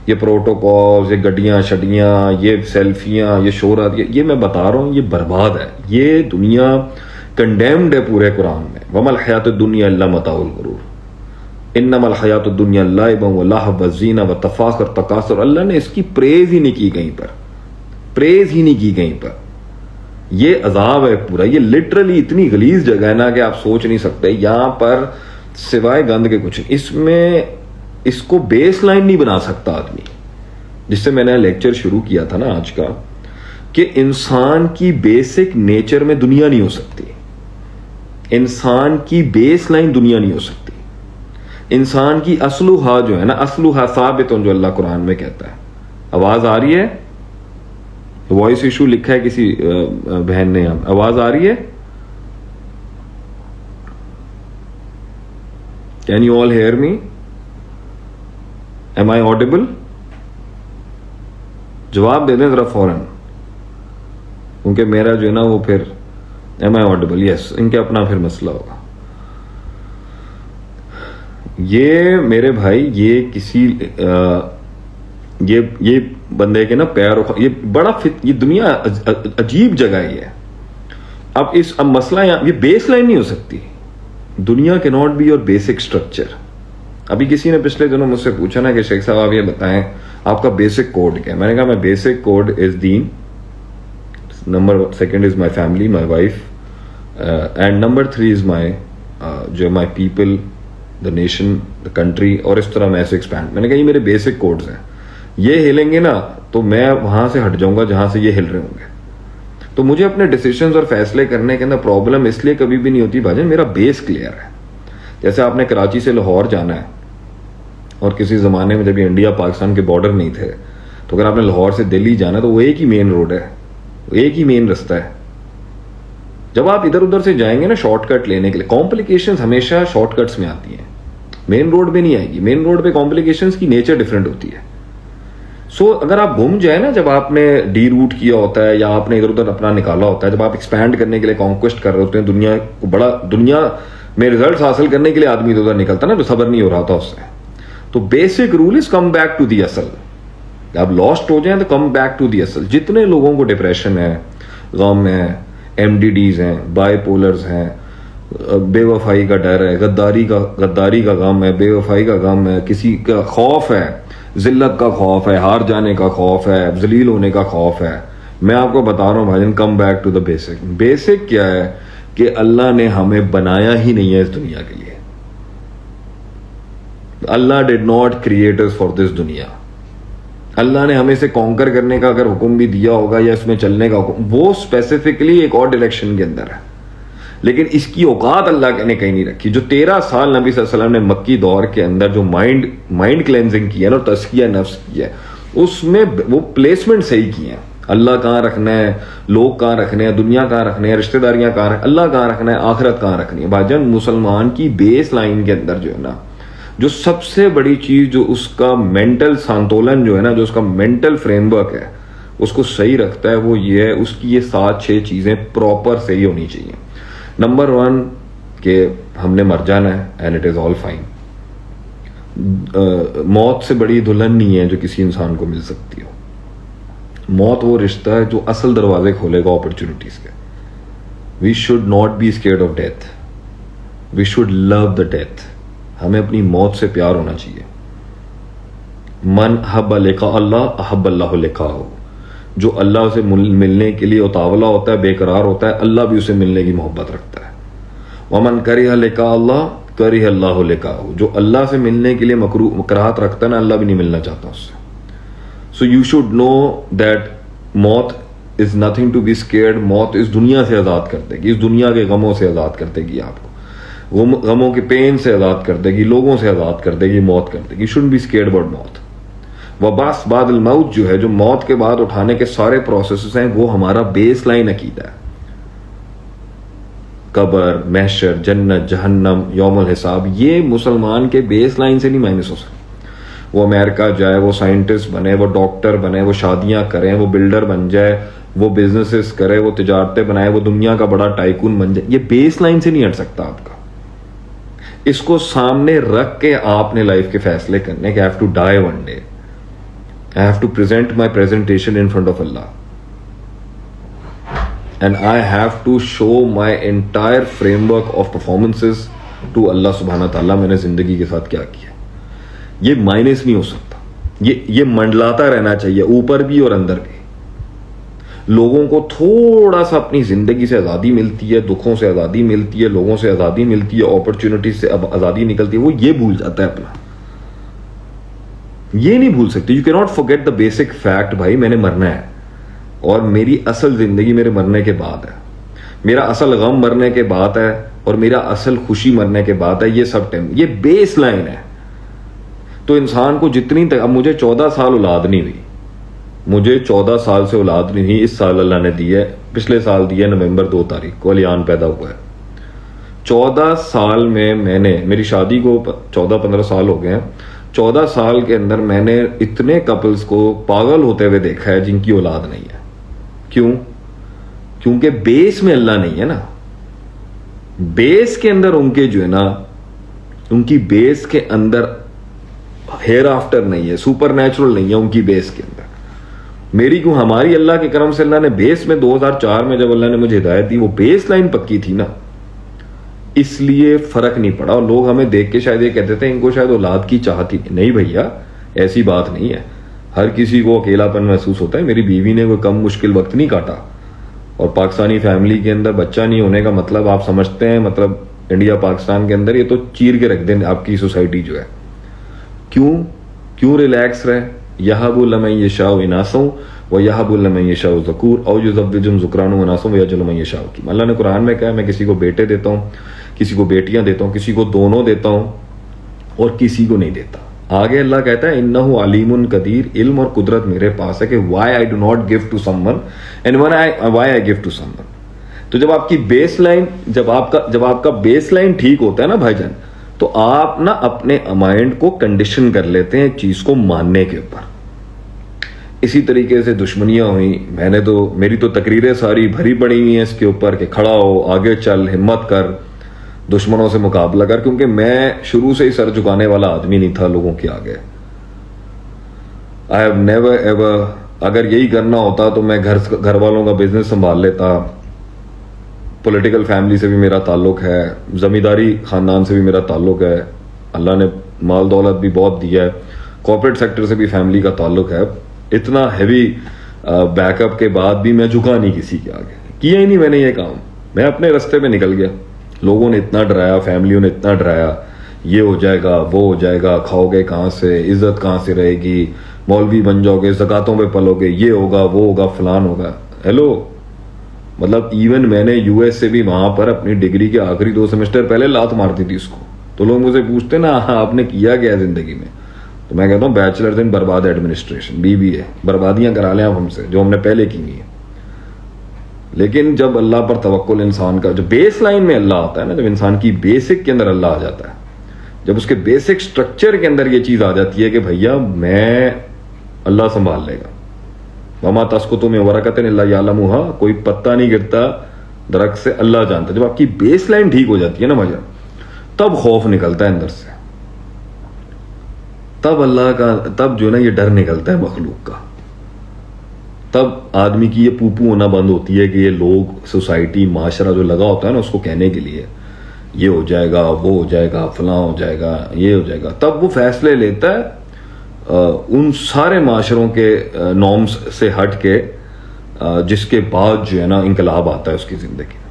ये प्रोटोकॉल्स, ये गड्डियाँ शडियाँ, ये सेल्फियाँ, ये शोहरत, ये मैं बता रहा हूँ, ये बर्बाद है। ये दुनिया कंडेम्ड है पूरे कुरान में। वमल हयात दुनिया इल्ला मताउल गुरूर इन्नमल हयात दुनिया लाइबुन व लहव व ज़ीना व तफाखुर तकासुर। अल्लाह ने इसकी प्रेज ही नहीं की कहीं पर, प्रेज ही नहीं की कहीं पर। ये अजाब है पूरा। ये लिटरली इतनी गलीज जगह है ना कि आप सोच नहीं सकते। यहां पर सिवाय गंद के कुछ इसमें, इसको बेस लाइन नहीं बना सकता आदमी। जिससे मैंने लेक्चर शुरू किया था ना आज का, कि इंसान की बेसिक नेचर में दुनिया नहीं हो सकती, इंसान की बेस लाइन दुनिया नहीं हो सकती। इंसान की असलुहा जो है ना, असलुहा साबित जो अल्लाह कुरान में कहता है। आवाज आ रही है? वॉइस इशू लिखा है किसी बहन ने। आवाज आ रही है? Can you all hear me? Am I audible? जवाब दे दें जरा फौरन, क्योंकि मेरा जो है ना वो फिर एम आई ऑडिबल, यस, इनके अपना फिर मसला होगा। ये मेरे भाई, ये किसी ये बंदे के ना पैर, ये बड़ा ये दुनिया अजीब जगह है। अब मसला यहाँ, ये बेस लाइन नहीं हो सकती। दुनिया के not be your basic structure. अभी किसी ने पिछले दिनों मुझसे पूछा ना कि शेख साहब आप ये बताएं आपका बेसिक कोड क्या है। मैंने कहा, मैं बेसिक कोड इज दीन, number second is my family, my wife, and number 3 is my जो my people, the nation, the country. और इस तरह मैं ऐसे एक्सपैंड। मैंने कहा ये मेरे बेसिक कोड्स हैं। ये हिलेंगे ना तो मैं वहां से हट जाऊंगा जहां से ये हिल रहे होंगे। तो मुझे अपने डिसीजंस और फैसले करने के अंदर प्रॉब्लम इसलिए कभी भी नहीं होती भाजन, मेरा बेस क्लियर है। जैसे आपने कराची से लाहौर जाना है, और किसी जमाने में जब ये इंडिया पाकिस्तान के बॉर्डर नहीं थे, तो अगर आपने लाहौर से दिल्ली जाना है तो वो एक ही मेन रोड है, एक ही मेन रास्ता है। जब आप इधर उधर से जाएंगे ना शॉर्टकट लेने के लिए, कॉम्प्लिकेशंस हमेशा शॉर्टकट्स में आती हैं, मेन रोड पे नहीं आएगी। मेन रोड पे कॉम्प्लिकेशंस की नेचर डिफरेंट होती है। सो अगर आप घूम जाए ना, जब आपने डी रूट किया होता है या आपने इधर उधर अपना निकाला होता है, जब आप एक्सपैंड करने के लिए कॉन्क्वेस्ट कर रहे होते हैं दुनिया को, बड़ा दुनिया में रिजल्ट हासिल करने के लिए आदमी इधर उधर निकलता ना, जो सबर नहीं हो रहा था उससे। तो basic rule is come back to the असल। आप लॉस्ट हो जाए तो कम बैक टू दी असल। जितने लोगों को डिप्रेशन है, गम है, एमडीडीज हैं, बाइपोलर्स हैं, बेवफाई का डर है, गद्दारी का गम है, बेवफाई का गम है, किसी का खौफ है, जिल्लत का खौफ है, हार जाने का खौफ है, जलील होने का खौफ है, मैं आपको बता रहा हूं भाईजान, come back to the basic. Basic क्या है कि अल्लाह ने हमें बनाया ही नहीं है इस दुनिया के लिए। Allah did not create us for this दुनिया। अल्लाह ने हमें इसे कॉन्कर करने का अगर हुक्म भी दिया होगा या इसमें चलने का हुक्म, वो स्पेसिफिकली एक और डायरेक्शन के अंदर है, लेकिन इसकी औकात अल्लाह ने कहीं नहीं रखी। जो 13 साल नबी सल्लल्लाहु अलैहि वसल्लम ने मक्की दौर के अंदर जो माइंड क्लेंजिंग किया ना, तस्किया नफ्स किया, उसमें वो प्लेसमेंट सही की है। अल्लाह कहाँ रखना है, लोग कहाँ रखने हैं, दुनिया कहाँ रखने हैं, रिश्तेदारियां कहाँ, अल्लाह कहाँ रखना है, आखिरत कहाँ रखनी है। भाईजान मुसलमान की बेस लाइन के अंदर जो है ना, जो सबसे बड़ी चीज, जो उसका मेंटल संतुलन जो है ना, जो उसका मेंटल फ्रेमवर्क है, उसको सही रखता है, वो ये है, उसकी ये 7-6 चीजें प्रॉपर सही होनी चाहिए। नंबर 1 कि हमने मर जाना है, and it is all fine. मौत से बड़ी दुल्हन नहीं है जो किसी इंसान को मिल सकती हो। मौत वो रिश्ता है जो असल दरवाजे खोलेगा अपॉर्चुनिटीज के। We should not be scared of death, we should love the death. हमें अपनी मौत से प्यार होना चाहिए। मन हब्ब लिका अल्लाह अहब्ब अल्लाहु लिकाहु। जो अल्लाह से मिलने के लिए उतावला होता है, बेकरार होता है, अल्लाह भी उसे मिलने की मोहब्बत रखता है। वमन करिह लिका अल्लाह करिह अल्लाहु लिकाहु। जो अल्लाह से मिलने के लिए कराहत रखता है ना, अल्लाह भी नहीं मिलना चाहता उससे। So you should know that मौत is nothing to be scared. मौत इस दुनिया से आजाद कर देगी, इस दुनिया के गमों से आजाद कर देगी, आपको गमों के पेन से आजाद कर देगी, लोगों से आजाद कर देगी, मौत कर देगी। शुडंट बी स्केयर्ड अबाउट मौत। वबास बादल मौत जो है, जो मौत के बाद उठाने के सारे प्रोसेस हैं, वो हमारा बेस लाइन अकीदा है। कब्र, महशर, जन्नत, जहन्नम, यौमुल हिसाब, ये मुसलमान के बेस लाइन से नहीं माइनस हो सकते। वो अमेरिका जाए, वो साइंटिस्ट बने, वो डॉक्टर बने, वो शादियां करें, वो बिल्डर बन जाए, वो बिजनेसेस करे, वो तिजारतें बनाए, वो दुनिया का बड़ा टाइकून बन जाए, ये बेस लाइन से नहीं हट सकता आपका। इसको सामने रख के आपने लाइफ के फैसले करने के, have to die one day. I have to present my presentation in front of Allah. And I have to show my entire framework of performances to Allah subhanahu wa ta'ala. मैंने जिंदगी के साथ क्या किया, ये माइनस नहीं हो सकता, ये मंडलाता रहना चाहिए ऊपर भी और अंदर भी। लोगों को थोड़ा सा अपनी जिंदगी से आज़ादी मिलती है, दुखों से आज़ादी मिलती है, लोगों से आज़ादी मिलती है, अपॉर्चुनिटी से अब आज़ादी निकलती है, वो ये भूल जाता है अपना, ये नहीं भूल सकते। You can not forget the basic fact, भाई मैंने मरना है और मेरी असल जिंदगी मेरे मरने के बाद है, मेरा असल गम मरने के बाद है और मेरा असल खुशी मरने के बाद है। ये सब टाइम, ये बेस लाइन है। तो इंसान को जितनी तक, अब मुझे 14 साल औलाद नहीं हुई, मुझे 14 साल से औलाद नहीं हुई, इस साल अल्लाह ने दी है, पिछले साल दी है, नवंबर 2 तारीख को अलियान पैदा हुआ है। 14 साल में मैंने, मेरी शादी को 14-15 साल हो गए हैं, 14 साल के अंदर मैंने इतने कपल्स को पागल होते हुए देखा है जिनकी औलाद नहीं है। क्यों? क्योंकि बेस में अल्लाह नहीं है ना, बेस के अंदर उनके जो है ना, उनकी बेस के अंदर हेयर आफ्टर नहीं है, सुपर नेचुरल नहीं है उनकी बेस के अंदर। मेरी क्यों, हमारी अल्लाह के करम से अल्लाह ने बेस में 2004 में जब अल्लाह ने मुझे हिदायत दी, वो बेस लाइन पक्की थी ना, इसलिए फर्क नहीं पड़ा। और लोग हमें देख के शायद ये कहते थे इनको शायद औलाद की चाहत ही नहीं। भैया ऐसी बात नहीं है, हर किसी को अकेलापन महसूस होता है। मेरी बीवी ने कोई कम मुश्किल वक्त नहीं काटा, और पाकिस्तानी फैमिली के अंदर बच्चा नहीं होने का मतलब आप समझते हैं, मतलब इंडिया पाकिस्तान के अंदर ये तो चीर के रख दें आपकी सोसाइटी जो है। क्यों रिलैक्स रहे? यहाबुल मन यशाउ इनासों व यहाबुल मन यशाउ ज़कूर औ युज़व्विजुहुम ज़ुक्रान व इनासों व यजअलु मन यशाउ की। अल्लाह ने कुरान में कहा है मैं किसी को बेटे देता हूँ, किसी को बेटियां देता हूँ, किसी को दोनों देता हूँ और किसी को नहीं देता। आगे अल्लाह कहता है इन्नहु अलीमुन कदीर, इल्म और कुदरत मेरे पास है कि why I do not give to someone and why I give to someone. तो जब आपकी बेस लाइन, जब आपका बेस लाइन ठीक होता है ना भाईजान, तो आप ना अपने माइंड को कंडीशन कर लेते हैं चीज को मानने के ऊपर। इसी तरीके से दुश्मनियां हुई, मेरी तो तकरीरें सारी भरी पड़ी हुई हैं इसके ऊपर कि खड़ा हो, आगे चल, हिम्मत कर, दुश्मनों से मुकाबला कर, क्योंकि मैं शुरू से ही सर झुकाने वाला आदमी नहीं था लोगों के आगे। आई हैव नेवर एवर, अगर यही करना होता तो मैं घर वालों का बिजनेस संभाल लेता, पॉलिटिकल फैमिली से भी मेरा ताल्लुक है, जमींदारी खानदान से भी मेरा ताल्लुक है, अल्लाह ने माल दौलत भी बहुत दिया है, कॉर्पोरेट सेक्टर से भी फैमिली का ताल्लुक है। इतना हैवी बैकअप के बाद भी मैं झुका नहीं किसी के आगे, किया ही नहीं मैंने ये काम, मैं अपने रास्ते पे निकल गया। लोगों ने इतना डराया, फैमिलियों ने इतना डराया, ये हो जाएगा, वो हो जाएगा, खाओगे कहाँ से, इज्जत कहाँ से रहेगी, मौलवी बन जाओगे, ज़कातों पे पलोगे, ये होगा, वो होगा, फलान होगा। हेलो, मतलब इवन मैंने यूएस से भी वहां पर अपनी डिग्री के आखिरी 2 सेमेस्टर पहले लात मारती थी इसको। तो लोग मुझे पूछते ना आपने किया क्या जिंदगी में, तो मैं कहता हूँ बैचलर्स इन बर्बाद एडमिनिस्ट्रेशन, BBA, बर्बादियां करा लें आप हमसे जो हमने पहले की हुई है। लेकिन जब अल्लाह पर तवक्कुल इंसान का, जो बेस लाइन में अल्लाह आता है ना, जब इंसान की बेसिक के अंदर अल्लाह आ जाता है, जब उसके बेसिक स्ट्रक्चर के अंदर ये चीज आ जाती है कि भैया मैं, अल्लाह संभाल लेगा, वमा तस्कुतु मिन वरक़तिन इल्ला यअलमुहा, कोई पत्ता नहीं गिरता दरख्त से, अल्लाह जानता। जब आपकी बेस लाइन ठीक हो जाती है ना भैया, तब खौफ निकलता है अंदर से, तब अल्लाह का, तब जो है ना ये डर निकलता है मखलूक का, तब आदमी की ये पूपू होना बंद होती है कि ये लोग, सोसाइटी, माशरा जो लगा होता है ना उसको कहने के लिए ये हो जाएगा, वो हो जाएगा, फलां हो जाएगा, ये हो जाएगा, तब वो फैसले लेता है उन सारे माशरों के नॉर्म्स से हट के, जिसके बाद जो है ना इनकलाब आता है उसकी जिंदगी में।